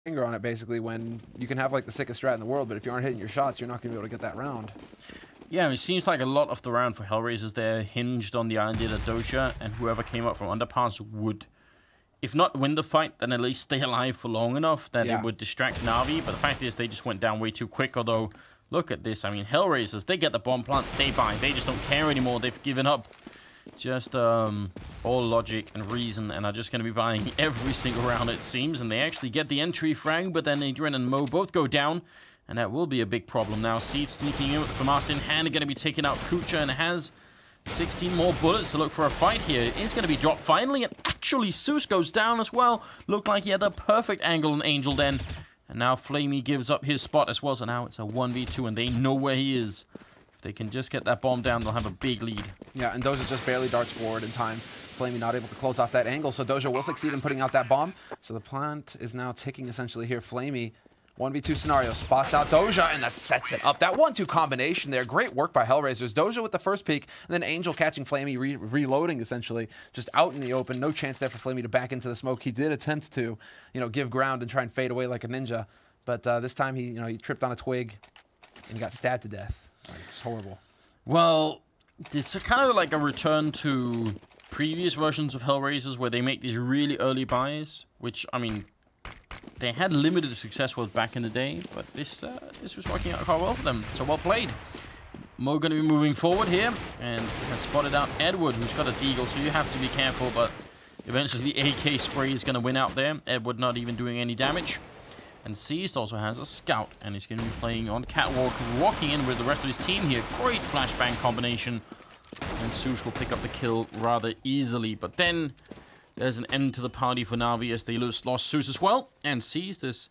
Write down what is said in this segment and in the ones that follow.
finger on it, basically, when you can have like the sickest strat in the world, but if you aren't hitting your shots, you're not going to be able to get that round. Yeah, it seems like a lot of the round for HellRaisers there hinged on the idea that Doja and whoever came up from underpass would, if not win the fight, then at least stay alive for long enough that it would distract NaVi. But the fact is, they just went down way too quick. Although, look at this. I mean, HellRaisers, they get the bomb plant, they buy. They just don't care anymore. They've given up. Just all logic and reason, and are just going to be buying every single round, it seems. And they actually get the entry frag, but then Adrian and Mo both go down. And that will be a big problem now. Seed sneaking in with the FAMAS in hand, going to be taking out Kucha, and has 16 more bullets to look for a fight here. It is going to be dropped finally, and actually Zeus goes down as well. Looked like he had the perfect angle on Angel then. And now Flamey gives up his spot as well, so now it's a 1v2, and they know where he is. If they can just get that bomb down, they'll have a big lead. Yeah, and Doja just barely darts forward in time. Flamey not able to close off that angle, so Doja will succeed in putting out that bomb. So the plant is now ticking essentially here. Flamey, 1v2 scenario, spots out Doja, and that sets it up. That 1-2 combination there, great work by HellRaisers. Doja with the first peek, and then Angel catching Flamey, reloading essentially, just out in the open. No chance there for Flamey to back into the smoke. He did attempt to, give ground and try and fade away like a ninja, but this time he tripped on a twig and he got stabbed to death. It's horrible. Well, it's kind of like a return to previous versions of HellRaisers where they make these really early buys, which, I mean, they had limited success with back in the day, but this was working out quite well for them. So well played. Mo going to be moving forward here, and has spotted out Edward, who's got a deagle, so you have to be careful, but eventually the AK spray is going to win out there. Edward not even doing any damage. And Seized also has a scout, and he's going to be playing on Catwalk, walking in with the rest of his team here. Great flashbang combination. And Zeus will pick up the kill rather easily. But then there's an end to the party for NaVi as they lost Zeus as well. And Seized is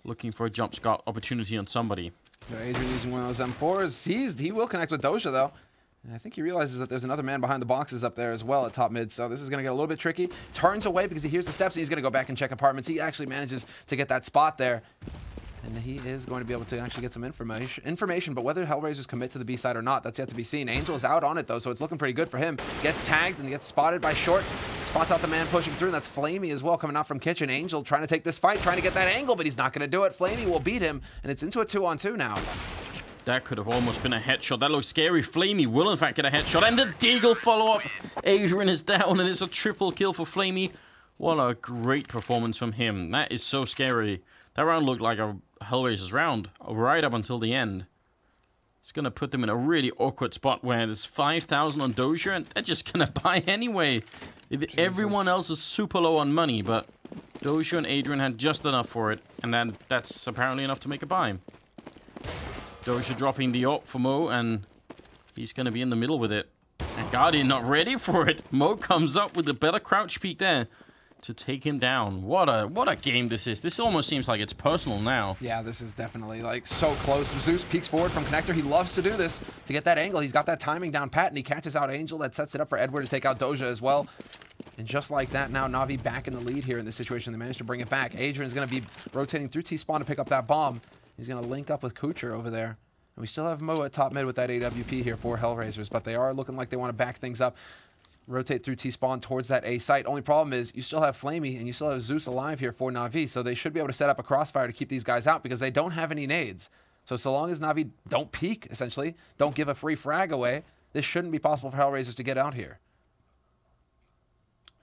looking for a jump scout opportunity on somebody. Adrian using one of those M4s. Seized, he will connect with Doja though. And I think he realizes that there's another man behind the boxes up there as well at top mid, so this is going to get a little bit tricky. Turns away because he hears the steps, and he's going to go back and check apartments. He actually manages to get that spot there. And he is going to be able to actually get some information, but whether HellRaisers commit to the B side or not, that's yet to be seen. Angel is out on it, though, so it's looking pretty good for him. Gets tagged and gets spotted by Short. Spots out the man pushing through, and that's Flamey as well, coming out from Kitchen. Angel trying to take this fight, trying to get that angle, but he's not going to do it. Flamey will beat him, and it's into a 2-on-2 now. That could have almost been a headshot. That looks scary. Flamey will, in fact, get a headshot. And the deagle follow-up. Adrian is down, and it's a triple kill for Flamey. What a great performance from him. That is so scary. That round looked like a HellRaisers round right up until the end. It's going to put them in a really awkward spot where there's 5,000 on Doja, and they're just going to buy anyway. Everyone else is super low on money, but Doja and Adrian had just enough for it, and then that's apparently enough to make a buy. Doja dropping the AWP for Mo, and he's going to be in the middle with it. And Guardian not ready for it. Mo comes up with a better crouch peek there to take him down. What a game this is. This almost seems like it's personal now. Yeah, this is definitely like so close. Zeus peeks forward from connector. He loves to do this to get that angle. He's got that timing down pat, and he catches out Angel. That sets it up for Edward to take out Doja as well. And just like that, now NaVi back in the lead here in this situation. They managed to bring it back. Adrian's going to be rotating through T-spawn to pick up that bomb. He's going to link up with Kucher over there. And we still have Mo at top mid with that AWP here for HellRaisers, but they are looking like they want to back things up. Rotate through T-spawn towards that A site. Only problem is you still have Flamey and you still have Zeus alive here for NaVi, so they should be able to set up a crossfire to keep these guys out because they don't have any nades. So long as NaVi don't peek, essentially, don't give a free frag away, this shouldn't be possible for HellRaisers to get out here.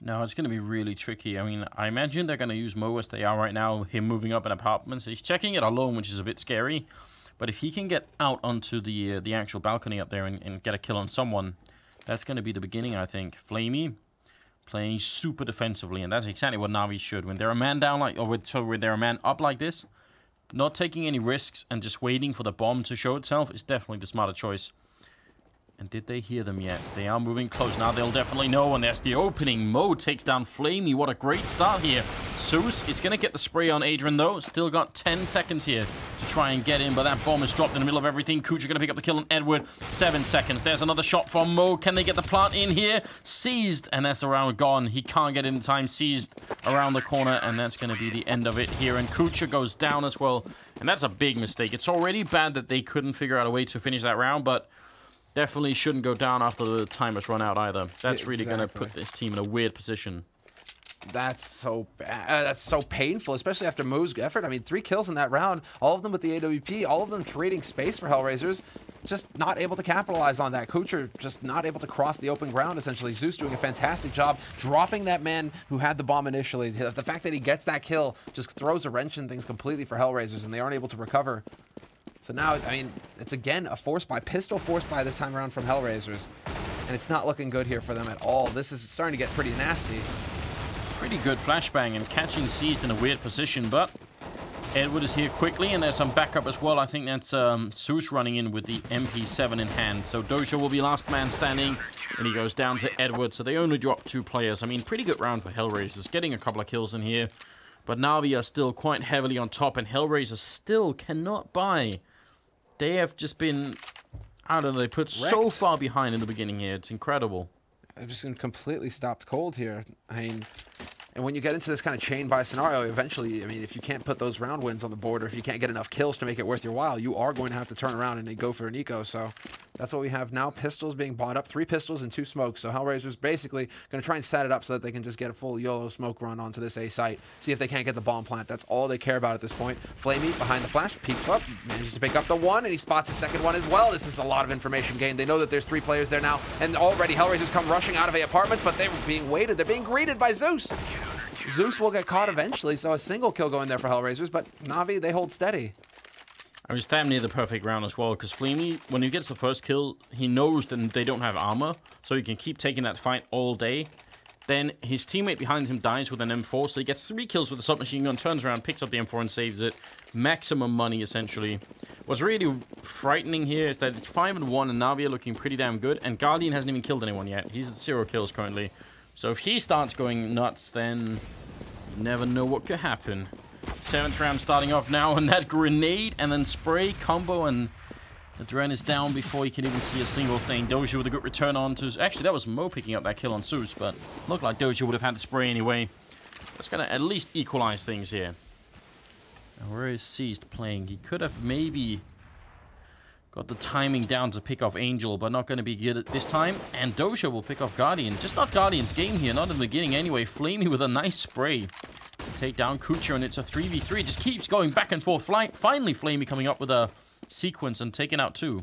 No, it's going to be really tricky. I mean, I imagine they're going to use Mo as they are right now, him moving up in apartments. He's checking it alone, which is a bit scary. But if he can get out onto the actual balcony up there and get a kill on someone, that's going to be the beginning, I think. Flamey playing super defensively, and that's exactly what NaVi should. When they're a man down when they're a man up like this, not taking any risks and just waiting for the bomb to show itself is definitely the smarter choice. And did they hear them yet? They are moving close. Now they'll definitely know. And there's the opening. Mo takes down Flamey. What a great start here. Zeus is going to get the spray on Adrian, though. Still got 10 seconds here to try and get in. But that bomb is dropped in the middle of everything. Kucha going to pick up the kill on Edward. 7 seconds. There's another shot from Mo. Can they get the plant in here? Seized. And that's the round gone. He can't get in time. Seized around the corner. And that's going to be the end of it here. And Kucha goes down as well. And that's a big mistake. It's already bad that they couldn't figure out a way to finish that round. But definitely shouldn't go down after the time has run out either. That's really going to put this team in a weird position. That's so bad. That's so painful, especially after Mo's effort. I mean, 3 kills in that round, all of them with the AWP, all of them creating space for HellRaisers. Just not able to capitalize on that. Kucher just not able to cross the open ground, essentially. Zeus doing a fantastic job dropping that man who had the bomb initially. The fact that he gets that kill just throws a wrench in things completely for HellRaisers, and they aren't able to recover. So now, I mean, it's again a force buy, pistol force buy this time around from HellRaisers. And it's not looking good here for them at all. This is starting to get pretty nasty. Pretty good flashbang and catching Seized in a weird position, but Edward is here quickly, and there's some backup as well. I think that's Zeus running in with the MP7 in hand. So Doja will be last man standing, and he goes down to Edward. So they only drop 2 players. I mean, pretty good round for HellRaisers, getting a couple of kills in here. But NaVi are still quite heavily on top, and HellRaisers still cannot buy. They have just been, I don't know, they put so far behind in the beginning here. It's incredible. I've just been completely stopped cold here. I mean, and when you get into this kind of chain buy scenario, eventually, I mean, if you can't put those round wins on the board, or if you can't get enough kills to make it worth your while, you are going to have to turn around and go for an eco. So that's what we have now. Pistols being bought up, 3 pistols and 2 smokes. So HellRaisers basically going to try and set it up so that they can just get a full YOLO smoke run onto this A site. See if they can't get the bomb plant. That's all they care about at this point. Flamey behind the flash, peeks up, manages to pick up the 1, and he spots a second one as well. This is a lot of information gained. They know that there's 3 players there now, and already HellRaisers come rushing out of A apartments, but they were being waited. They're being greeted by Zeus. Zeus will get caught eventually, so a single kill going there for HellRaisers, but NaVi, they hold steady. I was damn near the perfect round as well, because Flamey, when he gets the first kill, he knows that they don't have armor, so he can keep taking that fight all day. Then his teammate behind him dies with an M4, so he gets 3 kills with the submachine gun, turns around, picks up the M4 and saves it. Maximum money, essentially. What's really frightening here is that it's 5-1, and NaVi are looking pretty damn good, and Guardian hasn't even killed anyone yet. He's at 0 kills currently. So if he starts going nuts, then you never know what could happen. 7th round starting off now, and that grenade and then spray combo, and the Dren is down before you can even see a single thing. Doja with a good return on to... Actually, that was Mo picking up that kill on Zeus, but looked like Doja would have had the spray anyway. That's going to at least equalize things here. Now, where is Seized playing? He could have maybe got the timing down to pick off Angel, but not going to be good at this time. And Doja will pick off Guardian. Just not Guardian's game here, not in the beginning anyway. Flamey with a nice spray to take down Kucher, and it's a 3v3. It just keeps going back and forth. Finally, Flamey coming up with a sequence and taking out 2.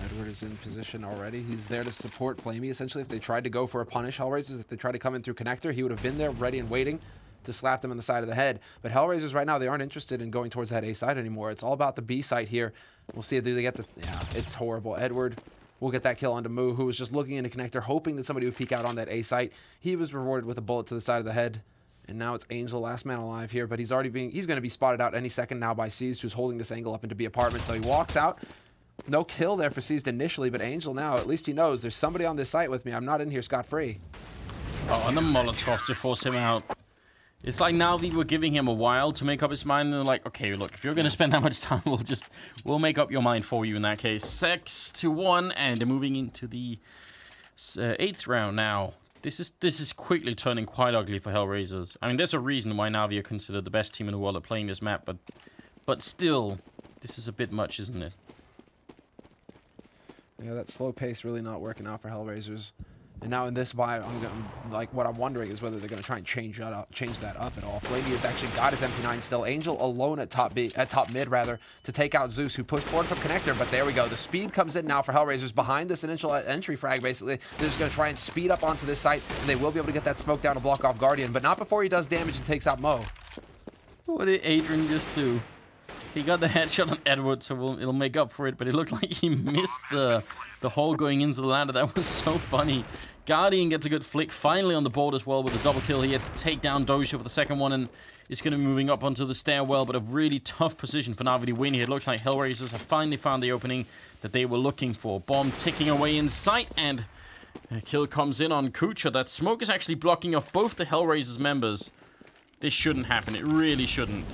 Edward is in position already. He's there to support Flamey, essentially. If they tried to go for a punish HellRaisers, if they tried to come in through connector, he would have been there ready and waiting to slap them on the side of the head. But HellRaisers right now, they aren't interested in going towards that A side anymore. It's all about the B site here. We'll see if they get the... Yeah, it's horrible. Edward will get that kill onto Mu, who was just looking into connector, hoping that somebody would peek out on that A site. He was rewarded with a bullet to the side of the head. And now it's Angel, last man alive here, but he's going to be spotted out any second now by Seized, who's holding this angle up into B apartment. So he walks out. No kill there for Seized initially, but Angel now, at least he knows there's somebody on this site with me. I'm not in here scot-free. Oh, and the Molotov to force him out. It's like now we were giving him a while to make up his mind, and they're like, okay, look, if you're going to spend that much time, we'll make up your mind for you in that case. 6-1, and they're moving into the 8th round now. This is quickly turning quite ugly for HellRaisers. I mean, there's a reason why NaVi are considered the best team in the world at playing this map, but still, this is a bit much, isn't it? Yeah, that slow pace really not working out for HellRaisers. And now in this buy, what I'm wondering is whether they're going to try and change that up at all. Flamey has actually got his MP9 still. Angel alone at top mid rather, to take out Zeus, who pushed forward from connector. But there we go. The speed comes in now for HellRaisers behind this initial entry frag. Basically, they're just going to try and speed up onto this site, and they will be able to get that smoke down to block off Guardian, but not before he does damage and takes out Mo. What did Adrian just do? He got the headshot on Edward, so it'll make up for it, but it looked like he missed the hole going into the ladder. That was so funny. Guardian gets a good flick, finally on the board as well with a double kill. He had to take down Doja for the second one, and is going to be moving up onto the stairwell, but a really tough position for NaVi to win here. It looks like HellRaisers have finally found the opening that they were looking for. Bomb ticking away in sight, and a kill comes in on Kucher. That smoke is actually blocking off both the HellRaisers members. This shouldn't happen. It really shouldn't.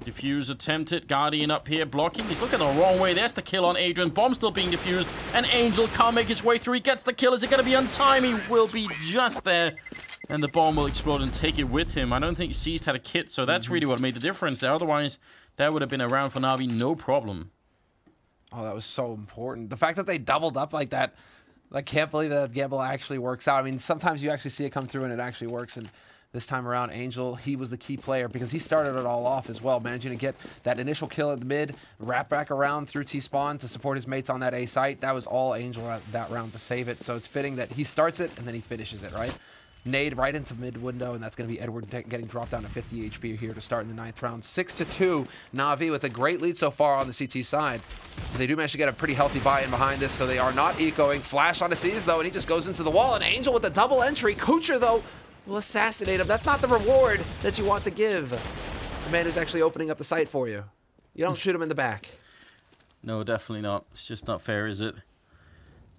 Diffuse attempted. Guardian up here blocking. He's looking the wrong way. There's the kill on Adrian. Bomb still being diffused. And Angel can't make his way through. He gets the kill. Is it going to be on time? He will be just there. And the bomb will explode and take it with him. I don't think Seized had a kit, so that's really what made the difference there. Otherwise, that would have been a round for NaVi, no problem. Oh, that was so important. The fact that they doubled up like that, I can't believe that gamble actually works out. I mean, sometimes you actually see it come through and it actually works, and This time around, Angel, he was the key player because he started it all off as well, managing to get that initial kill at the mid, wrap back around through T-spawn to support his mates on that A site. That was all Angel at that round to save it, so it's fitting that he starts it and then he finishes it, right? Nade right into mid window, and that's going to be Edward getting dropped down to 50 HP here to start in the 9th round. 6-2, NaVi with a great lead so far on the CT side. They do manage to get a pretty healthy buy-in behind this, so they are not ecoing. Flash onto Seize, though, and he just goes into the wall, and Angel with the double entry. Kucher, though, will assassinate him. That's not the reward that you want to give the man who's actually opening up the site for you. You don't shoot him in the back. No, definitely not. It's just not fair, is it?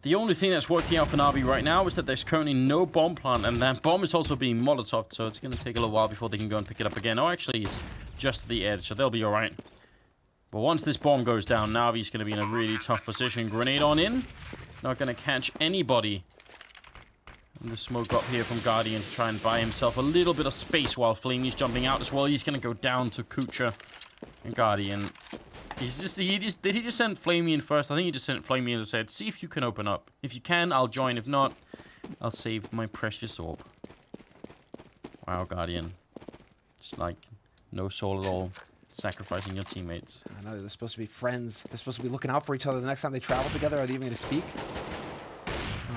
The only thing that's working out for NaVi right now is that there's currently no bomb plant, and that bomb is also being molotoved, so it's going to take a little while before they can go and pick it up again. Oh, actually, it's just the edge, so they'll be alright. But once this bomb goes down, NaVi's going to be in a really tough position. Grenade on in. Not going to catch anybody. And the smoke up here from Guardian to try and buy himself a little bit of space while Flamey's jumping out as well. He's going to go down to Kucher and Guardian. Did he just send Flamey in first? I think he just sent Flamey in and said, see if you can open up. If you can, I'll join. If not, I'll save my precious orb. Wow, Guardian. Just like, no soul at all. Sacrificing your teammates. I know, they're supposed to be friends. They're supposed to be looking out for each other the next time they travel together. Are they even going to speak?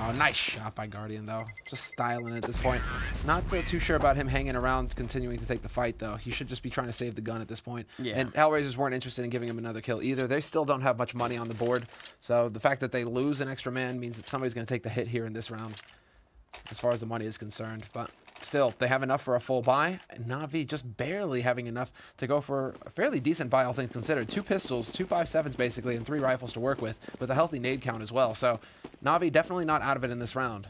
Oh, nice shot by Guardian, though. Just styling it at this point. Not too sure about him hanging around, continuing to take the fight, though. He should just be trying to save the gun at this point. Yeah. And HellRaisers weren't interested in giving him another kill either. They still don't have much money on the board. So the fact that they lose an extra man means that somebody's going to take the hit here in this round, as far as the money is concerned. But still, they have enough for a full buy. And NaVi just barely having enough to go for a fairly decent buy, all things considered. 2 pistols, 2 5.7s basically, and 3 rifles to work with a healthy nade count as well. So NaVi definitely not out of it in this round.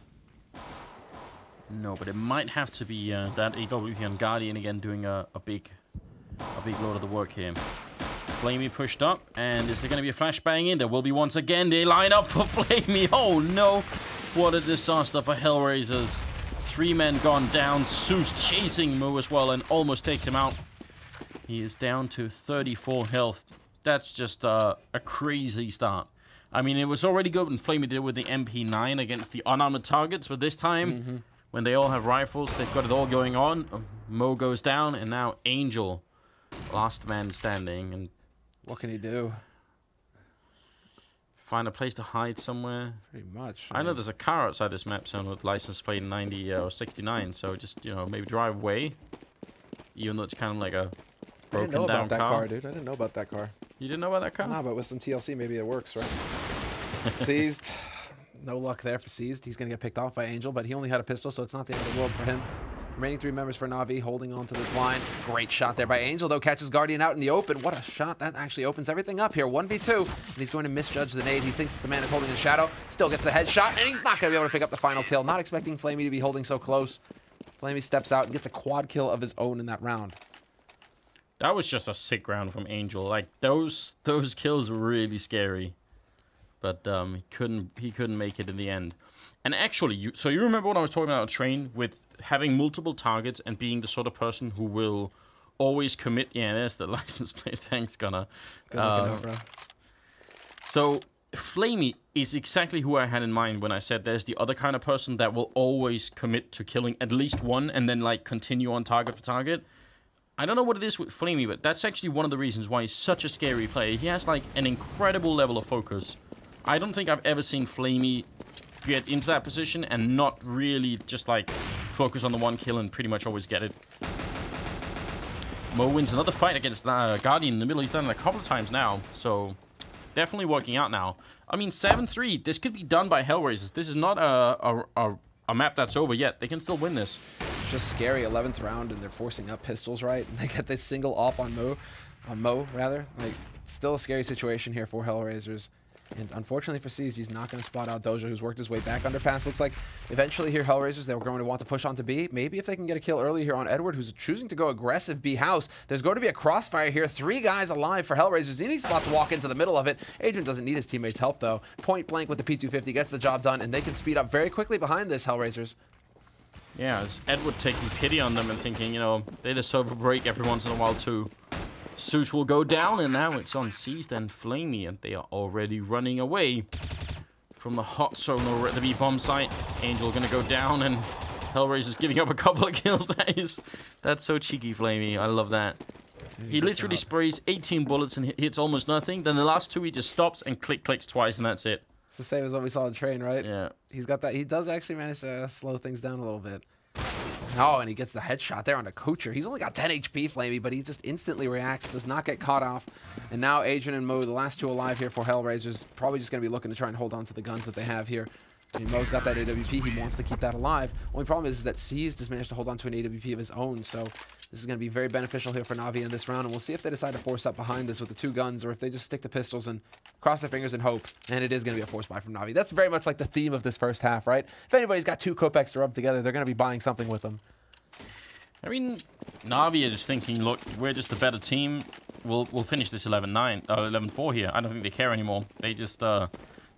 No, but it might have to be that AWP on Guardian again doing a big load of the work here. Flamey pushed up, and is there going to be a flashbang in? There will be once again. They line up for Flamey. Oh no! What a disaster for HellRaisers. 3 men gone down. Zeus chasing Mo as well and almost takes him out. He is down to 34 health. That's just a crazy start. I mean, it was already good when Flamey did with the MP9 against the unarmored targets, but this time, when they all have rifles, they've got it all going on. Mo goes down, and now Angel, last man standing. And what can he do? Find a place to hide somewhere. Pretty much. I know there's a car outside this map zone with license plate 90 or 69, so just, you know, maybe drive away. Even though it's kind of like a broken down car. I didn't know about that car, dude. I didn't know about that car. You didn't know about that car? Nah, but with some TLC, maybe it works, right? Seized. No luck there for Seized. He's going to get picked off by Angel, but he only had a pistol, so it's not the end of the world for him. Remaining 3 members for NaVi holding on to this line. Great shot there by Angel, though. Catches Guardian out in the open. What a shot. That actually opens everything up here. 1v2. And he's going to misjudge the nade. He thinks that the man is holding in shadow. Still gets the headshot, and he's not going to be able to pick up the final kill. Not expecting Flamey to be holding so close. Flamey steps out and gets a quad kill of his own in that round. That was just a sick round from Angel. Like, those kills were really scary. But he couldn't make it in the end. And actually, so you remember when I was talking about a train with having multiple targets and being the sort of person who will always commit. Yeah, there's the license plate. Thanks, Gunnar. Good looking out, bro. So Flamey is exactly who I had in mind when I said there's the other kind of person that will always commit to killing at least one and then like continue on target for target. I don't know what it is with Flamey, but that's actually one of the reasons why he's such a scary player. He has like an incredible level of focus. I don't think I've ever seen Flamey get into that position and not really just like focus on the one kill and pretty much always get it. Mo wins another fight against Guardian in the middle. He's done it a couple of times now, so definitely working out now. I mean, 7-3. This could be done by HellRaisers. This is not a map that's over yet. They can still win this. Just scary 11th round, and they're forcing up pistols, right? And they get this single op on Mo, rather. Like, still a scary situation here for HellRaisers. And unfortunately for Seized, he's not going to spot out Doja, who's worked his way back underpass. Looks like eventually here, HellRaisers, they were going to want to push on to B. Maybe if they can get a kill early here on Edward, who's choosing to go aggressive B house. There's going to be a crossfire here. 3 guys alive for HellRaisers. He needs about to walk into the middle of it. Adrian doesn't need his teammates' help, though. Point blank with the P250 gets the job done, and they can speed up very quickly behind this, HellRaisers. Yeah, it's Edward taking pity on them and thinking, you know, they deserve a break every once in a while, too. Zeus will go down, and now it's on Seized and Flamey, and they are already running away from the hot zone over at the B-bomb site. Angel gonna go down, and HellRaisers giving up a couple of kills. That's so cheeky, Flamey. I love that. He literally sprays 18 bullets and hits almost nothing. Then the last 2 he just stops and clicks twice, and that's it. It's the same as what we saw in Train, right? Yeah. He's got that. He does actually manage to slow things down a little bit. Oh, and he gets the headshot there on the Kucher. He's only got 10 HP, Flamey, but he just instantly reacts, does not get caught off. And now Adrian and Mo, the last two alive here for HellRaisers, probably just going to be looking to try and hold on to the guns that they have here. I mean, Mo's got that AWP. He wants to keep that alive. Only problem is that Seized just managed to hold on to an AWP of his own, so this is going to be very beneficial here for NaVi in this round, and we'll see if they decide to force up behind this with the 2 guns, or if they just stick to pistols and cross their fingers and hope, and it is going to be a force buy from NaVi. That's very much like the theme of this first half, right? If anybody's got 2 Kopecks to rub together, they're going to be buying something with them. I mean, NaVi are just thinking, look, we're just a better team. We'll finish this 11-9, 11-4 here. I don't think they care anymore. They just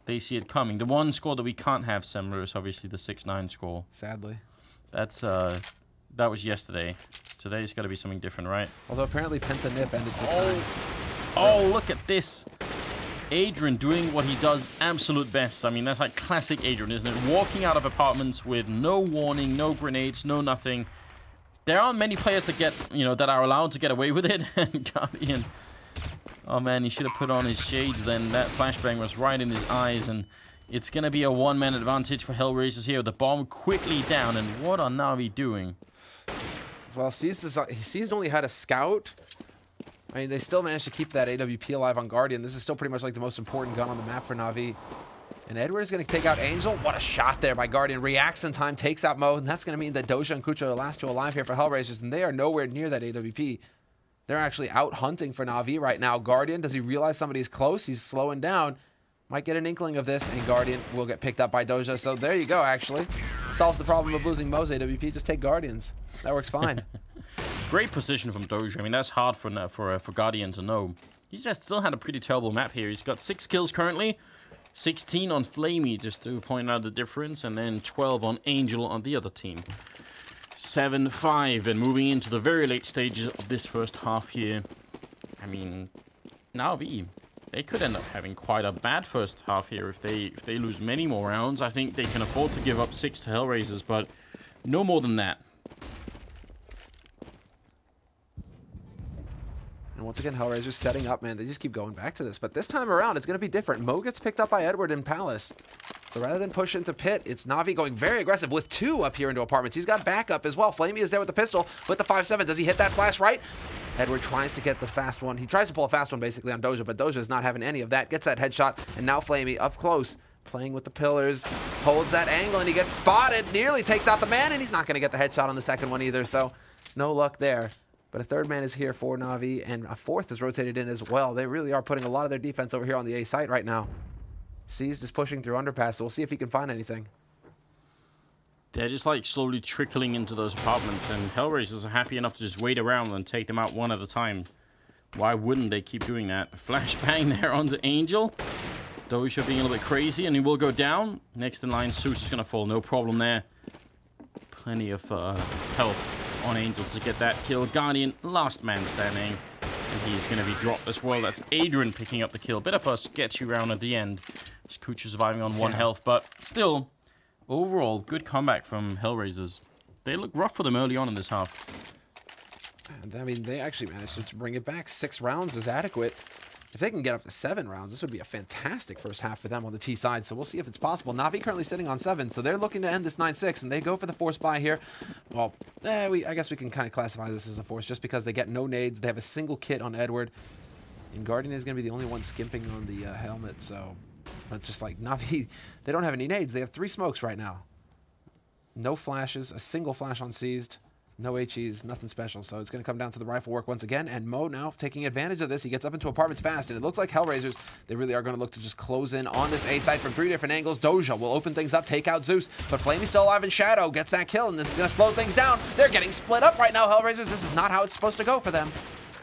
they see it coming. The one score that we can't have, Semler, is obviously the 6-9 score. Sadly. That's that was yesterday. Today's got to be something different, right? Although apparently Penta Nip ended 6-9. Oh, look at this. Adrian doing what he does absolute best. I mean, that's like classic Adrian, isn't it? Walking out of apartments with no warning, no grenades, no nothing. There aren't many players that get, that are allowed to get away with it. And Guardian, oh man, he should have put on his shades then. That flashbang was right in his eyes, and it's going to be a one-man advantage for HellRaisers here. The bomb quickly down, and what are NaVi doing? Well, Seized only had a scout. I mean, they still managed to keep that AWP alive on Guardian. This is still pretty much like the most important gun on the map for NaVi. And Edward is going to take out Angel. What a shot there by Guardian. Reacts in time, takes out Mo, and that's going to mean that Doja and Kucha are the last 2 alive here for HellRaisers, and they are nowhere near that AWP. They're actually out hunting for NaVi right now. Guardian, does he realize somebody's close? He's slowing down. Might get an inkling of this, and Guardian will get picked up by Doja. So there you go, actually. Solves the problem of losing Mo's AWP. Just take Guardians. That works fine. Great position from Doja. I mean, that's hard for Guardian to know. He's just still had a pretty terrible map here. He's got 6 kills currently. 16 on Flamey, just to point out the difference, and then 12 on Angel on the other team. 7-5, and moving into the very late stages of this first half here. I mean, NaVi, they could end up having quite a bad first half here if they lose many more rounds. I think they can afford to give up 6 to HellRaisers, but no more than that. And once again, HellRaisers setting up, man. They just keep going back to this. But this time around, it's going to be different. Mo gets picked up by Edward in Palace. So rather than push into Pit, it's NaVi going very aggressive with 2 up here into apartments. He's got backup as well. Flamey is there with the pistol with the 5-7. Does he hit that flash right? Edward tries to get the fast one. He tries to pull a fast one basically on Doja, but Doja is not having any of that. Gets that headshot, and now Flamey up close, playing with the pillars, holds that angle, and he gets spotted. Nearly takes out the man, and he's not going to get the headshot on the second one either, so no luck there. But a 3rd man is here for NaVi, and a 4th is rotated in as well. They really are putting a lot of their defense over here on the A site right now. Seized is pushing through underpass, so we'll see if he can find anything. They're just like slowly trickling into those apartments, and HellRaisers are happy enough to just wait around and take them out one at a time. Why wouldn't they keep doing that? Flashbang there onto Angel. Doja being a little bit crazy, and he will go down. Next in line, Zeus is going to fall. No problem there. Plenty of health on Angel to get that kill. Guardian, last man standing. And he's going to be dropped as well. That's Adrian picking up the kill. Bit of a sketchy round at the end. Kucha surviving on 1 health, but still, overall, good comeback from HellRaisers. They look rough for them early on in this half. And, I mean, they actually managed to bring it back. 6 rounds is adequate. If they can get up to 7 rounds, this would be a fantastic first half for them on the T side, so we'll see if it's possible. NaVi currently sitting on 7, so they're looking to end this 9-6, and they go for the force buy here. Well, I guess we can kind of classify this as a force just because they get no nades. They have a single kit on Edward, and Guardian is going to be the only one skimping on the helmet, so... But just like NaVi, they don't have any nades. They have 3 smokes right now. No flashes, a single flash on Seized. No HEs, nothing special. So it's going to come down to the rifle work once again. And Mo now taking advantage of this. He gets up into apartments fast. And it looks like HellRaisers, they really are going to look to just close in on this A site from 3 different angles. Doja will open things up, take out Zeus. But Flamey's still alive in Shadow. Gets that kill. And this is going to slow things down. They're getting split up right now, HellRaisers. This is not how it's supposed to go for them.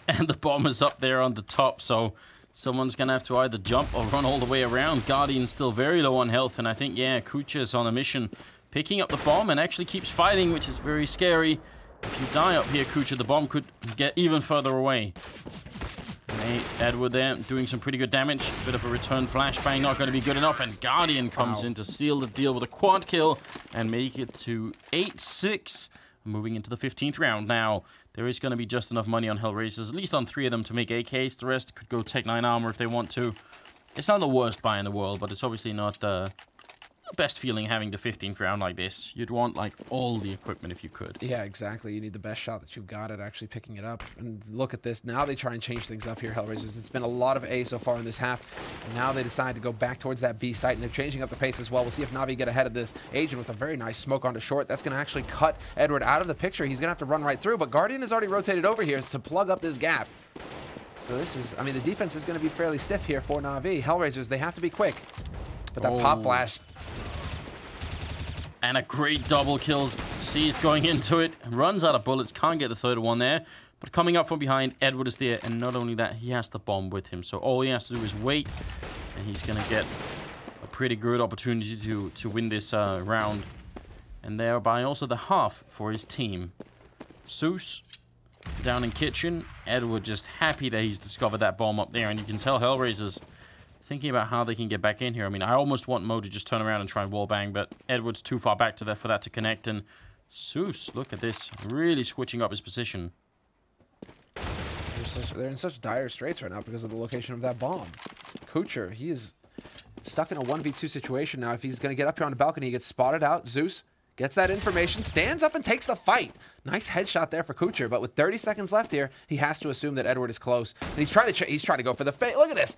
And the bomb is up there on the top. So someone's going to have to either jump or run all the way around. Guardian's still very low on health. And I think, yeah, Kucha's on a mission picking up the bomb and actually keeps fighting, which is very scary. If you die up here, Kucha, the bomb could get even further away. And Edward there doing some pretty good damage. Bit of a return flashbang, not going to be good enough. And Guardian comes in to seal the deal with a quad kill and make it to 8-6. Moving into the 15th round now. There is going to be just enough money on HellRaisers, at least on 3 of them, to make AKs. The rest could go Tech 9 armor if they want to. It's not the worst buy in the world, but it's obviously not the best feeling having the 15th round like this. You'd want, like, all the equipment if you could. Yeah, exactly. You need the best shot that you've got at actually picking it up. And look at this. Now they try and change things up here, HellRaisers. It's been a lot of A so far in this half. And now they decide to go back towards that B site, and they're changing up the pace as well. We'll see if NaVi get ahead of this. Agent with a very nice smoke onto short. That's going to actually cut Edward out of the picture. He's going to have to run right through, but Guardian has already rotated over here to plug up this gap. So this is, I mean, the defense is going to be fairly stiff here for NaVi. HellRaisers, they have to be quick. But that pop flash... And a great double kill. Seized going into it. Runs out of bullets. Can't get the third one there. But coming up from behind, Edward is there. And not only that, he has the bomb with him. So all he has to do is wait. And he's going to get a pretty good opportunity to win this round. And thereby also the half for his team. Zeus down in kitchen. Edward just happy that he's discovered that bomb up there. And you can tell HellRaisers thinking about how they can get back in here. I mean, I almost want Mo to just turn around and try and wallbang, but Edward's too far back for that to connect. And Zeus, look at this, really switching up his position. They're in such dire straits right now because of the location of that bomb. Kucher, he is stuck in a 1v2 situation now. If he's going to get up here on the balcony, he gets spotted out. Zeus gets that information, stands up and takes the fight. Nice headshot there for Kucher, but with 30 seconds left here, he has to assume that Edward is close. And he's trying to go for the fate. Look at this.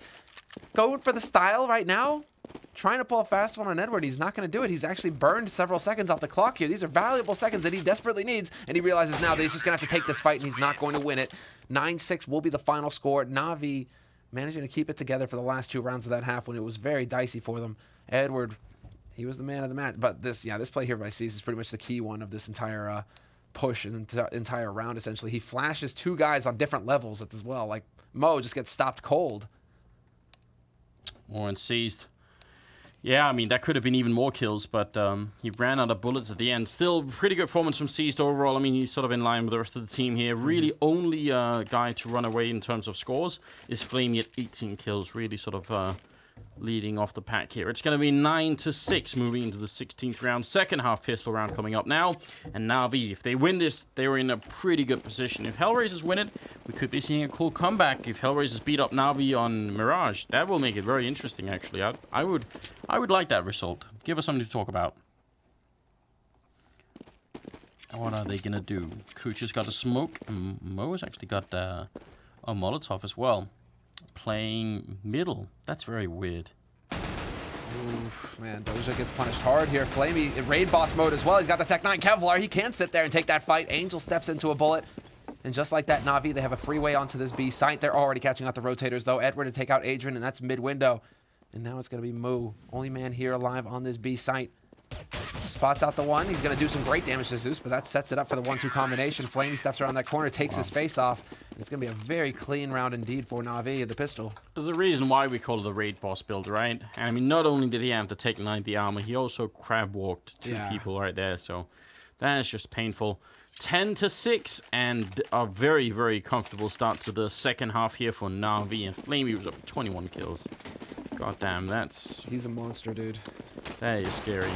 Going for the style right now. Trying to pull a fast one on Edward. He's not going to do it. He's actually burned several seconds off the clock here. These are valuable seconds that he desperately needs. And he realizes now that he's just going to have to take this fight and he's not going to win it. 9-6 will be the final score. NaVi managing to keep it together for the last 2 rounds of that half when it was very dicey for them. Edward, he was the man of the match. But this play here by Cease is pretty much the key one of this entire push and entire round, essentially. He flashes 2 guys on different levels as well. Like, Mo just gets stopped cold. Warren seized. Yeah, I mean, that could have been even more kills, but he ran out of bullets at the end. Still, pretty good performance from Seized overall. I mean, he's sort of in line with the rest of the team here. Really, only guy to run away in terms of scores is Flamey at 18 kills. Really sort of leading off the pack here. It's going to be 9-6 moving into the 16th round. Second half pistol round coming up now. And NaVi, if they win this, they're in a pretty good position. If HellRaisers win it, we could be seeing a cool comeback. If HellRaisers beat up NaVi on Mirage, that will make it very interesting, actually. I would like that result. Give us something to talk about. What are they going to do? Kucher's got a smoke. And Mo's actually got a Molotov as well. Playing middle. That's very weird. Oof, man, Doja gets punished hard here. Flamey in raid boss mode as well. He's got the Tech 9 Kevlar. He can sit there and take that fight. Angel steps into a bullet. And just like that, NaVi, they have a freeway onto this B site. They're already catching out the rotators, though. Edward to take out Adrian, and that's mid-window. And now it's going to be Moo. Only man here alive on this B site. Spots out the one. He's going to do some great damage to Zeus, but that sets it up for the 1-2 combination. Flamey steps around that corner, takes his face off. It's going to be a very clean round indeed for NaVi at the pistol. There's a reason why we call it the raid boss build, right? And I mean, not only did he have to take 90 armor, he also crab walked 2 people right there. So that is just painful. 10-6 and a very, very comfortable start to the second half here for NaVi. And Flamey was up to 21 kills. God damn, he's a monster, dude. That is scary.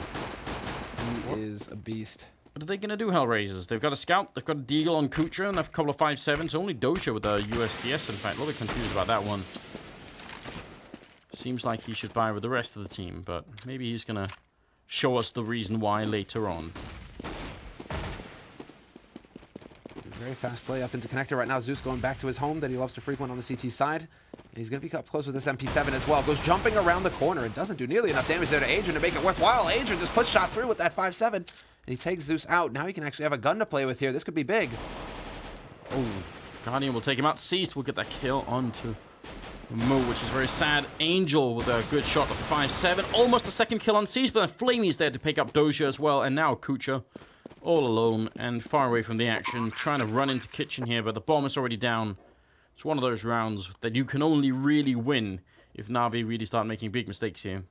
He is a beast. What are they going to do, HellRaisers? They've got a Scout, they've got a Deagle on Kucher, and a couple of 5.7s. Only Doja with a USPS, in fact. A little bit confused about that one. Seems like he should buy with the rest of the team, but maybe he's going to show us the reason why later on. Very fast play up into connector right now. Zeus going back to his home that he loves to frequent on the CT side. And he's going to be up close with this MP7 as well. Goes jumping around the corner and doesn't do nearly enough damage there to Adrian to make it worthwhile. Adrian just puts shot through with that 5.7. And he takes Zeus out. Now he can actually have a gun to play with here. This could be big. Oh, Guardian will take him out. Ceased will get that kill onto Mo, which is very sad. Angel with a good shot of 5.7. Almost a second kill on Ceased, but then Flamey's there to pick up Doja as well. And now Kucher all alone and far away from the action, trying to run into kitchen here, but the bomb is already down. It's one of those rounds that you can only really win if NaVi really start making big mistakes here.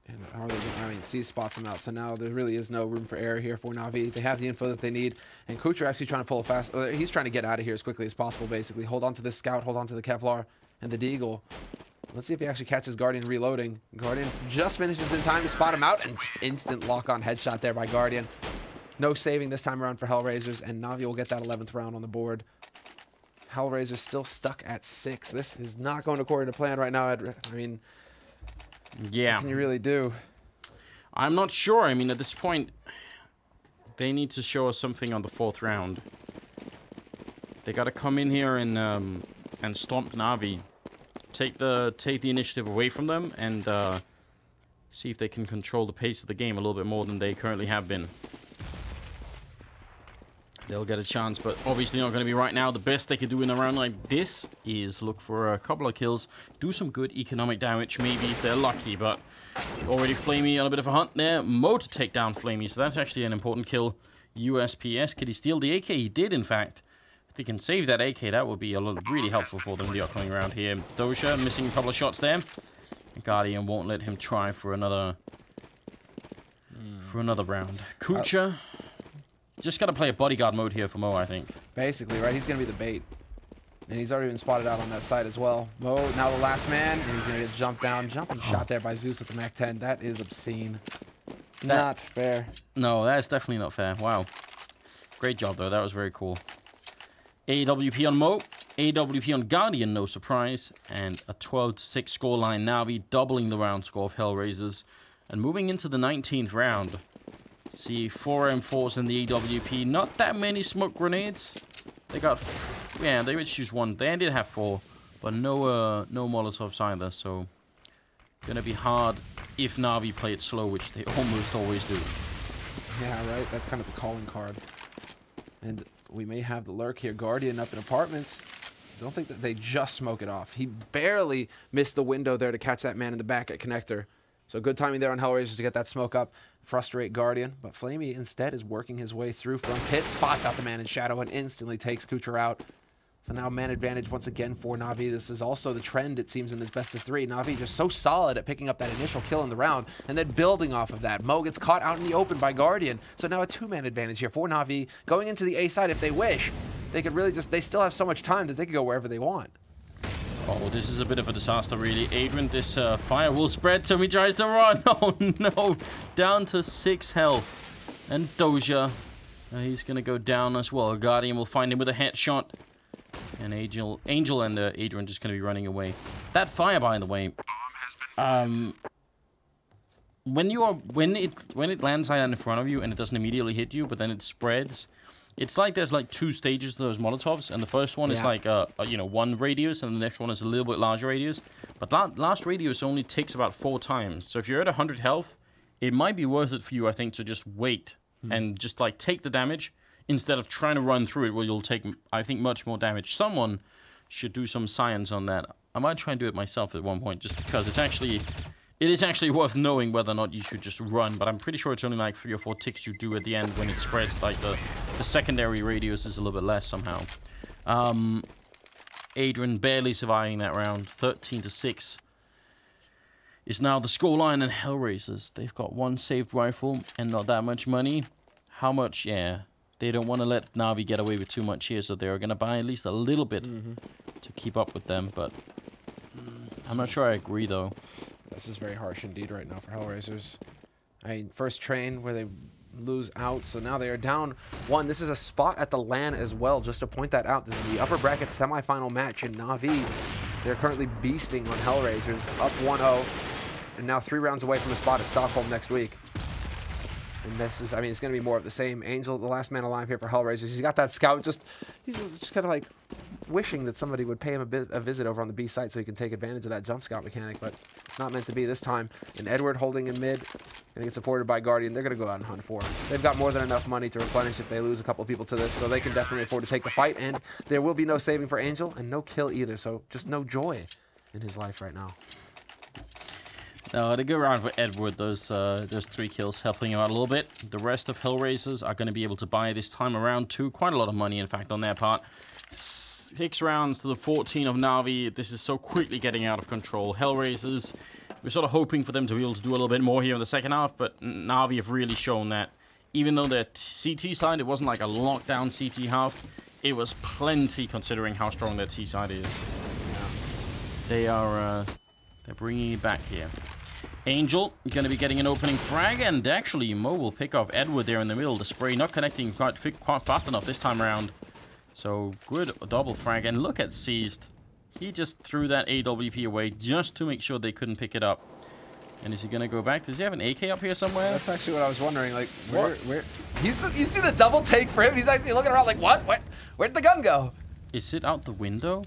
And I mean, C spots him out, so now there really is no room for error here for NaVi. They have the info that they need, and Kucher actually trying to pull a fast. He's trying to get out of here as quickly as possible, basically. Hold on to this scout, hold on to the Kevlar and the Deagle. Let's see if he actually catches Guardian reloading. Guardian just finishes in time to spot him out, and just instant lock-on headshot there by Guardian. No saving this time around for HellRaisers, and NaVi will get that 11th round on the board. HellRaisers still stuck at 6. This is not going according to plan right now. I mean, yeah. What can you really do? I'm not sure. I mean, at this point, they need to show us something on the 4th round. They got to come in here and stomp NaVi. Take the initiative away from them and see if they can control the pace of the game a little bit more than they currently have been. They'll get a chance, but obviously not going to be right now. The best they could do in a round like this is look for a couple of kills, do some good economic damage, maybe if they're lucky, but already Flamey on a bit of a hunt there. Mo to take down Flamey, so that's actually an important kill. USPS, could he steal the AK? He did, in fact. If they can save that AK, that would be really helpful for them in the upcoming round here. Doja missing a couple of shots there. Guardian won't let him try for another round. Kucha. Just got to play a bodyguard mode here for Mo, I think. Basically, right? He's going to be the bait. And he's already been spotted out on that side as well. Mo, now the last man, and he's going to get jumped down. Jumping shot there by Zeus with the MAC-10. That is obscene. Not fair. No, that is definitely not fair. Wow. Great job, though. That was very cool. AWP on Mo. AWP on Guardian, no surprise. And a 12-6 scoreline. NaVi doubling the round score of HellRaisers. And moving into the 19th round. See, 4 M4s in the AWP. Not that many smoke grenades. They got, yeah, they would choose 1. They did have 4, but no Molotovs either. So, gonna be hard if NaVi play it slow, which they almost always do. Yeah, right. That's kind of the calling card. And we may have the lurk here. Guardian up in apartments. Don't think that they just smoke it off. He barely missed the window there to catch that man in the back at connector. So good timing there on HellRaisers to get that smoke up, frustrate Guardian. But Flamey instead is working his way through from pit, spots out the man in shadow, and instantly takes Kucher out. So now man advantage once again for NaVi. This is also the trend, it seems, in this best of 3. NaVi just so solid at picking up that initial kill in the round, and then building off of that. Mo gets caught out in the open by Guardian. So now a 2-man advantage here for NaVi. Going into the A side if they wish. They could really just, they still have so much time that they could go wherever they want. Oh, this is a bit of a disaster, really. Adrian, this fire will spread, so he tries to run. Oh, no. Down to 6 health. And Doja, he's going to go down as well. Guardian will find him with a headshot. And Angel and Adrian just going to be running away. That fire, by the way, when it lands right in front of you and it doesn't immediately hit you, but then it spreads. It's like there's like 2 stages to those Molotovs, and the first one is like you know, 1 radius, and the next one is a little bit larger radius. But last radius only takes about 4 times. So if you're at 100 health, it might be worth it for you, I think, to just wait and just like take the damage instead of trying to run through it, where you'll take, I think, much more damage. Someone should do some science on that. I might try and do it myself at one point, just because it is actually worth knowing whether or not you should just run, but I'm pretty sure it's only like 3 or 4 ticks you do at the end when it spreads. Like the secondary radius is a little bit less somehow. Adrian barely surviving that round. 13-6 is now the scoreline, and HellRaisers, they've got 1 saved rifle and not that much money. How much? Yeah, they don't want to let NaVi get away with too much here, so they're going to buy at least a little bit to keep up with them, but I'm not sure I agree, though. This is very harsh indeed right now for HellRaisers. I mean, first train where they lose out, so now they are down 1. This is a spot at the LAN as well, just to point that out. This is the upper bracket semifinal match in NaVi. They're currently beasting on HellRaisers, up 1-0, and now 3 rounds away from a spot at Stockholm next week. And this is, I mean, it's going to be more of the same. Angel, the last man alive here for HellRaisers. He's got that scout, he's just kind of like wishing that somebody would pay him a visit over on the B site so he can take advantage of that jump scout mechanic, but it's not meant to be this time. And Edward holding in mid, going to get supported by Guardian. They're going to go out and hunt for him. They've got more than enough money to replenish if they lose a couple of people to this, so they can definitely afford to take the fight, and there will be no saving for Angel, and no kill either, so just no joy in his life right now. No, a good round for Edward. Those 3 kills helping him out a little bit. The rest of HellRaisers are going to be able to buy this time around too. Quite a lot of money, in fact, on their part. 6 rounds to the 14 of NaVi. This is so quickly getting out of control. HellRaisers, We're sort of hoping for them to be able to do a little bit more here in the second half, but NaVi have really shown that even though their CT side, it wasn't like a lockdown CT half, it was plenty considering how strong their T side is. Yeah. They are, they're bringing it back here. Angel going to be getting an opening frag, and actually Mo will pick off Edward there in the middle. The spray not connecting quite fast enough this time around. So good double frag, and look at Seized. He just threw that AWP away just to make sure they couldn't pick it up. And is he going to go back? Does he have an AK up here somewhere? That's actually what I was wondering. Like, where? You see the double take for him? He's actually looking around like, what? Where'd the gun go? Is it out the window?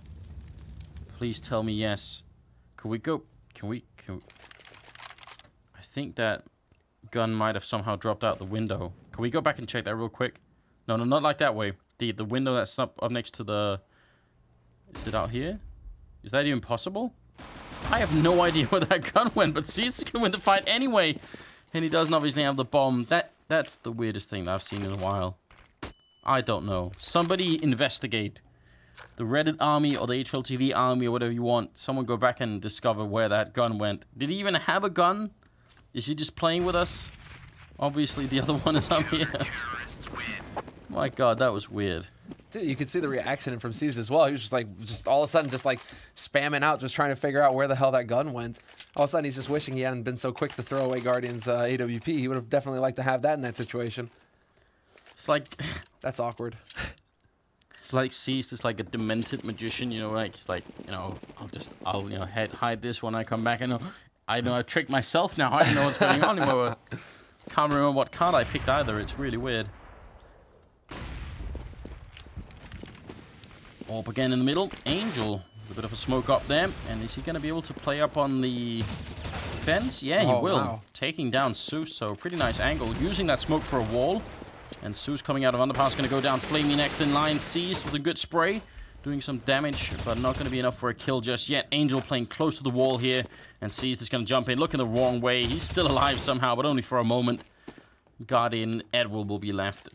Please tell me yes. Can we go? Can we? I think that gun might have somehow dropped out the window. Can we go back and check that real quick? No, not like that way. The window that's up next to the... Is it out here? Is that even possible? I have no idea where that gun went, but Caesar's gonna win the fight anyway. And he doesn't obviously have the bomb. That's the weirdest thing that I've seen in a while. I don't know. Somebody investigate. The Reddit army or the HLTV army or whatever you want. Someone go back and discover where that gun went. Did he even have a gun? Is he just playing with us? Obviously the other one is up here. My god, that was weird. Dude, you could see the reaction from Caesar as well. He was just all of a sudden just like spamming out, just trying to figure out where the hell that gun went. All of a sudden he's just wishing he hadn't been so quick to throw away Guardian's AWP. He would have definitely liked to have that in that situation. It's like... That's awkward. It's like Caesar is like a demented magician, you know, like, it's like, you know, I'll you know, hide this when I come back. And I know I tricked myself now. I don't know what's going on anymore. Can't remember what card I picked either. It's really weird. Orb again in the middle. Angel, a bit of a smoke up there. And is he going to be able to play up on the fence? Yeah, he will. Wow. Taking down Zeus, so pretty nice angle. Using that smoke for a wall. And Zeus coming out of underpass, going to go down. Flamey next in line. Seized with a good spray. Doing some damage, but not going to be enough for a kill just yet. Angel playing close to the wall here. And Seized is going to jump in. Looking the wrong way. He's still alive somehow, but only for a moment. Guardian, Edward will be left.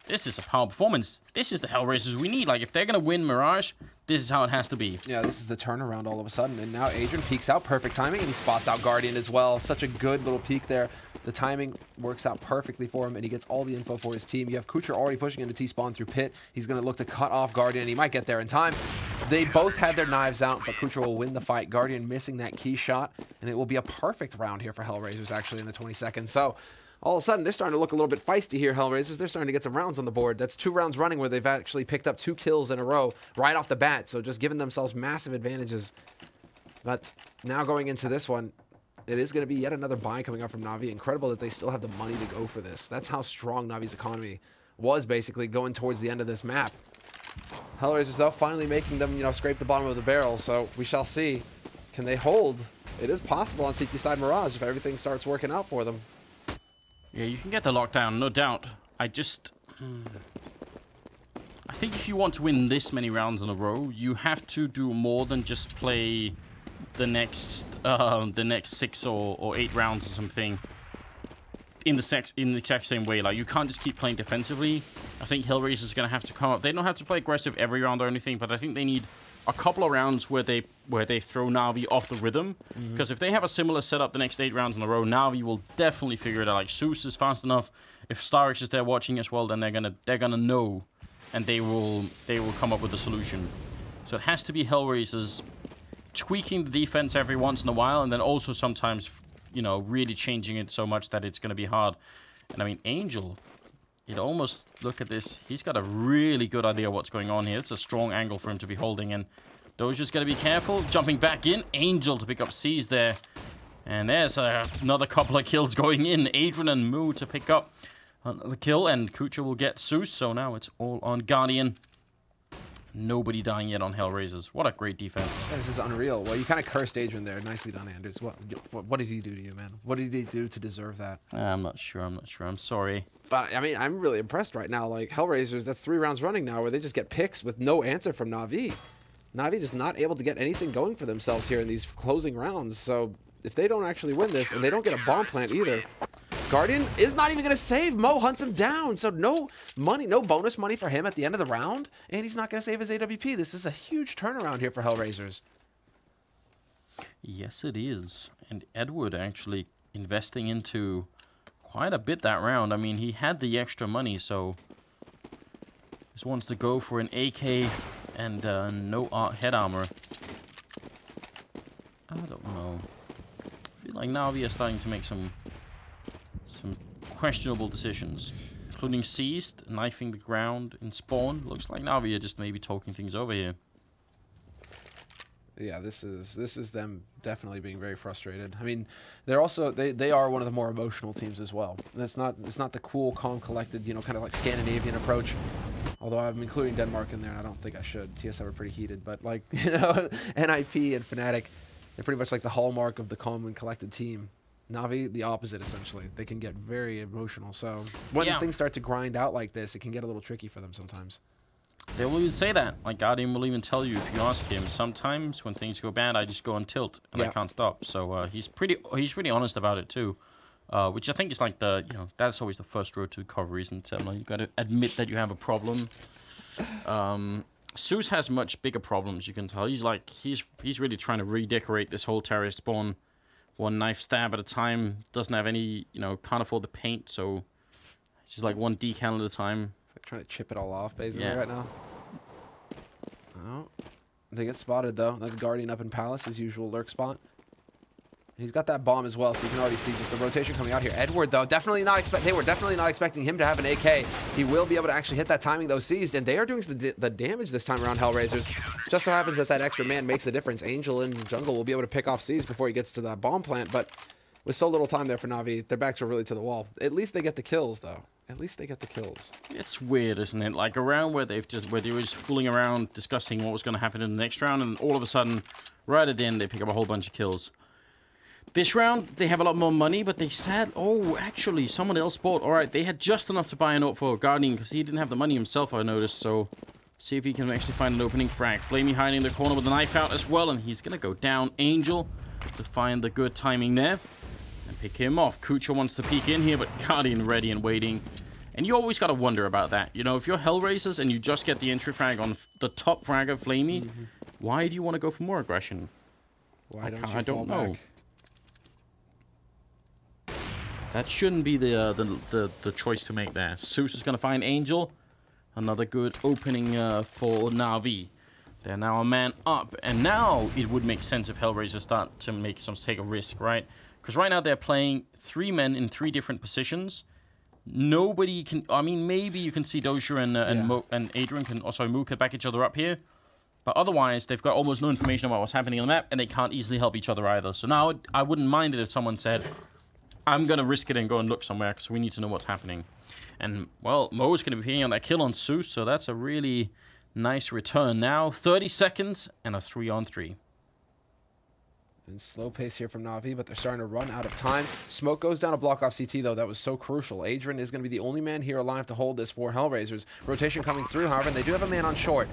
This is a power performance. This is the HellRaisers we need. Like, if they're going to win Mirage, this is how it has to be. Yeah, this is the turnaround all of a sudden. And now Adrian peeks out. Perfect timing. And he spots out Guardian as well. Such a good little peek there. The timing works out perfectly for him. And he gets all the info for his team. You have Kucher already pushing into T-spawn through pit. He's going to look to cut off Guardian. He might get there in time. They both had their knives out, but Kucher will win the fight. Guardian missing that key shot. And it will be a perfect round here for HellRaisers actually in the 22nd. So... all of a sudden, they're starting to look a little bit feisty here, HellRaisers. They're starting to get some rounds on the board. That's 2 rounds running where they've actually picked up 2 kills in a row right off the bat. So just giving themselves massive advantages. But now going into this one, it is going to be yet another buy coming up from NaVi. Incredible that they still have the money to go for this. That's how strong NaVi's economy was basically going towards the end of this map. HellRaisers, though, finally making them, you know, scrape the bottom of the barrel. So we shall see. Can they hold? It is possible on CT side Mirage if everything starts working out for them. Yeah, you can get the lockdown, no doubt. I think if you want to win this many rounds in a row, you have to do more than just play the next 6 or 8 rounds or something in the exact same way. Like, you can't just keep playing defensively. I think HellRaisers is going to have to come up. They don't have to play aggressive every round or anything, but I think they need a couple of rounds where they throw NaVi off the rhythm. Because if they have a similar setup the next 8 rounds in a row, NaVi will definitely figure it out. Like, Zeus is fast enough. If Starix is there watching as well, then they're gonna know, and they will come up with a solution. So it has to be HellRaisers tweaking the defense every once in a while, and then also sometimes, you know, really changing it so much that it's gonna be hard. And I mean, Angel, you'd almost look at this. He's got a really good idea what's going on here. It's a strong angle for him to be holding, and Doja's got to be careful. Jumping back in. Angel to pick up C's there. And there's another couple of kills going in. Adrian and Moo to pick up the kill, and Kucher will get Zeus. So now it's all on Guardian. Nobody dying yet on HellRaisers. What a great defense. Yeah, this is unreal. Well, you kind of cursed Adrian there. Nicely done, Anders. What did he do to you, man? What did he do to deserve that? I'm not sure. I'm sorry. But, I mean, I'm really impressed right now. Like, HellRaisers, that's 3 rounds running now where they just get picks with no answer from NaVi. NaVi just not able to get anything going for themselves here in these closing rounds. So, if they don't actually win this, and they don't get a bomb plant either, Guardian is not even going to save. Mo hunts him down. So no money, no bonus money for him at the end of the round. And he's not going to save his AWP. This is a huge turnaround here for HellRaisers. Yes, it is. And Edward actually investing into quite a bit that round. I mean, he had the extra money, so just wants to go for an AK and no head armor. I don't know. I feel like NaVi are starting to make some questionable decisions, including seized, knifing the ground in spawn. Looks like NaVi are just maybe talking things over here. Yeah, this is them definitely being very frustrated. I mean, they're also they are one of the more emotional teams as well. It's not the cool, calm, collected, you know, kind of like Scandinavian approach. Although I'm including Denmark in there, and I don't think I should. TSM are pretty heated, but like, you know, NIP and Fnatic, they're pretty much like the hallmark of the calm and collected team. NaVi, the opposite, essentially. They can get very emotional. So when things start to grind out like this, it can get a little tricky for them sometimes. They will even say that. Like, Guardian will even tell you if you ask him. Sometimes when things go bad, I just go on tilt and I can't stop. So he's pretty honest about it too, which I think is like the, you know, that's always the first road to recovery, isn't it? Like, you got to admit that you have a problem. Zeus has much bigger problems. You can tell he's really trying to redecorate this whole terrorist spawn, one knife stab at a time. Doesn't have any, you know, can't afford the paint, so it's just like one decal at a time. Like trying to chip it all off basically right now. Oh, they get spotted though. That's Guardian up in Palace, his usual lurk spot. He's got that bomb as well, so you can already see just the rotation coming out here. Edward though, they were definitely not expecting him to have an AK. He will be able to actually hit that timing though, seized, and they are doing the damage this time around, HellRaisers. Just so happens that extra man makes a difference. Angel in jungle will be able to pick off seized before he gets to that bomb plant, but with so little time there for NaVi, their backs were really to the wall. At least they get the kills though. At least they get the kills. It's weird, isn't it? Like a round where they were just fooling around, discussing what was going to happen in the next round, and all of a sudden, right at the end, they pick up a whole bunch of kills. This round, they have a lot more money, but they said, oh, actually, someone else bought. All right, they had just enough to buy a note for Guardian, because he didn't have the money himself, I noticed, so see if he can actually find an opening. Frag. Flamey hiding in the corner with the knife out as well, and he's going to go down. Angel to find the good timing there. Pick him off. Kucha wants to peek in here, but Guardian ready and waiting. And you always got to wonder about that. You know, if you're HellRaisers and you just get the entry frag on the top frag of Flamey, why do you want to go for more aggression? Why don't you fall back? That shouldn't be the choice to make there. Zeus is going to find Angel. Another good opening for NaVi. They're now a man up. And now it would make sense if HellRaisers start to take a risk, right? Because right now they're playing 3 men in 3 different positions. Nobody can... I mean, maybe you can see Doja and Adrian can... Oh, sorry, Moo can back each other up here. But otherwise, they've got almost no information about what's happening on the map, and they can't easily help each other either. So now I wouldn't mind it if someone said, I'm going to risk it and go and look somewhere, because we need to know what's happening. And, well, Mo's going to be picking on that kill on Zeus, so that's a really nice return now. 30 seconds and a 3-on-3. And slow pace here from NaVi, but they're starting to run out of time. Smoke goes down to block off CT, though. That was so crucial. Adrian is going to be the only man here alive to hold this for HellRaisers. Rotation coming through, however, and they do have a man on short.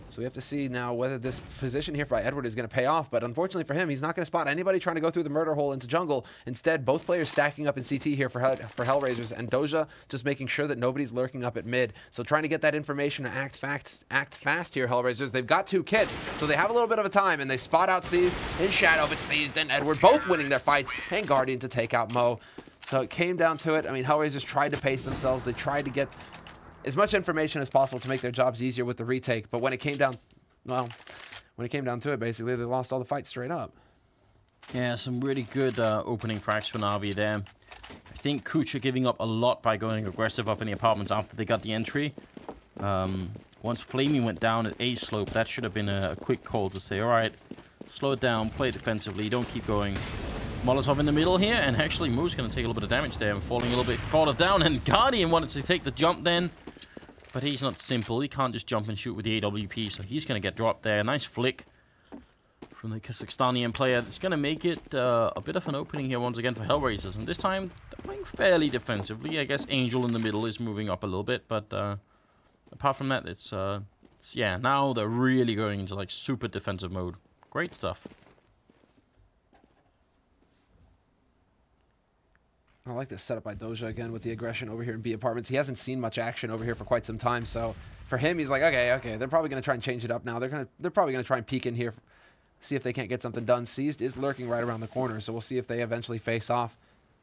So we have to see now whether this position here by Edward is going to pay off. But unfortunately for him, he's not going to spot anybody trying to go through the murder hole into jungle. Instead, both players stacking up in CT here for HellRaisers, and Doja just making sure that nobody's lurking up at mid. So trying to get that information to act fast here, HellRaisers. They've got 2 kits, so they have a little bit of a time, and they spot out Seized in Shadow, but Seized and Edward both winning their fights, and Guardian to take out Mo. So it came down to it. I mean, HellRaisers tried to pace themselves. They tried to get as much information as possible to make their jobs easier with the retake, but when it came down, well, when it came down to it, basically, they lost all the fights straight up. Yeah, some really good opening frags for NaVi there. I think Kucha giving up a lot by going aggressive up in the apartments after they got the entry. Once Flamey went down at A slope, that should have been a quick call to say, all right, slow it down, play defensively, don't keep going. Molotov in the middle here, and actually Mo's going to take a little bit of damage there and falling a little bit farther down, and Guardian wanted to take the jump then. But he's not simple. He can't just jump and shoot with the AWP, so he's going to get dropped there. Nice flick from the Kazakhstanian player. It's going to make it a bit of an opening here once again for HellRaisers. And this time, they're playing fairly defensively. I guess Angel in the middle is moving up a little bit, but apart from that, it's yeah, now they're really going into like super defensive mode. Great stuff. I like this setup by Doja again with the aggression over here in B apartments. He hasn't seen much action over here for quite some time, so for him, he's like, okay, they're probably going to try and change it up now. They're probably going to try and peek in here see if they can't get something done. Seized is lurking right around the corner, so we'll see if they eventually face off.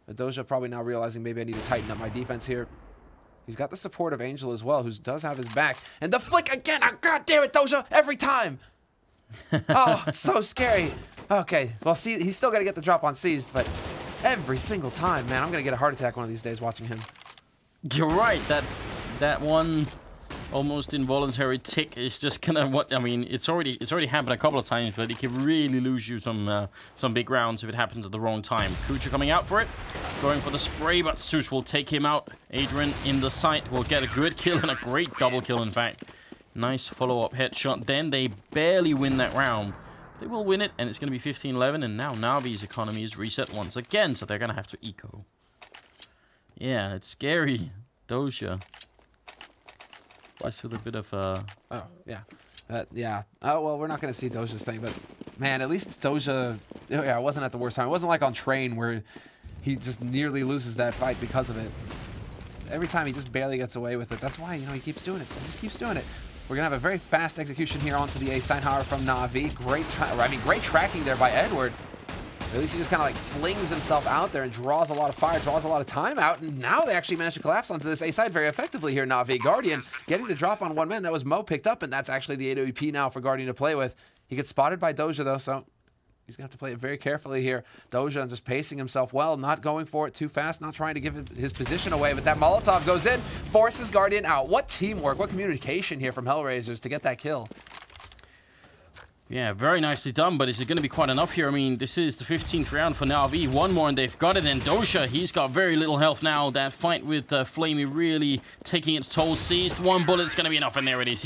But Doja probably now realizing maybe I need to tighten up my defense here. He's got the support of Angel as well, who does have his back. And the flick again! Oh, God damn it, Doja! Every time! Oh, so scary. Okay, well, see, he's still got to get the drop on Seized, but every single time, man, I'm going to get a heart attack one of these days watching him. You're right. That one almost involuntary tick is just gonna I mean, it's already happened a couple of times, but it can really lose you some big rounds if it happens at the wrong time. Kucha coming out for it, going for the spray, but Zeus will take him out. Adrian in the sight will get a good kill and a great double kill, in fact. Nice follow-up headshot. Then they barely win that round. They will win it, and it's going to be 15-11, and now NaVi's economy is reset once again, so they're going to have to eco. Yeah, it's scary. Doja. Just with a bit of Oh, yeah. Yeah. Oh, well, we're not going to see Doja's thing, but, man, at least Doja... Yeah, it wasn't at the worst time. It wasn't like on Train where he just nearly loses that fight because of it. Every time he just barely gets away with it. That's why, you know, he keeps doing it. He just keeps doing it. We're going to have a very fast execution here onto the A side, however, from NaVi. Great tracking there by Edward. At least he just kind of like flings himself out there and draws a lot of fire, draws a lot of time out, and now they actually managed to collapse onto this A side very effectively here, NaVi. Guardian getting the drop on one man. That was Mo picked up, and that's actually the AWP now for Guardian to play with. He gets spotted by Doja, though, so he's going to have to play it very carefully here. Doja just pacing himself well, not going for it too fast, not trying to give his position away, but that Molotov goes in, forces Guardian out. What teamwork, what communication here from HellRaisers to get that kill. Yeah, very nicely done, but is it going to be quite enough here? I mean, this is the 15th round for NaVi. One more and they've got it, and Doja, he's got very little health now. That fight with Flamey really taking its toll. Seized. One bullet's going to be enough, and there it is.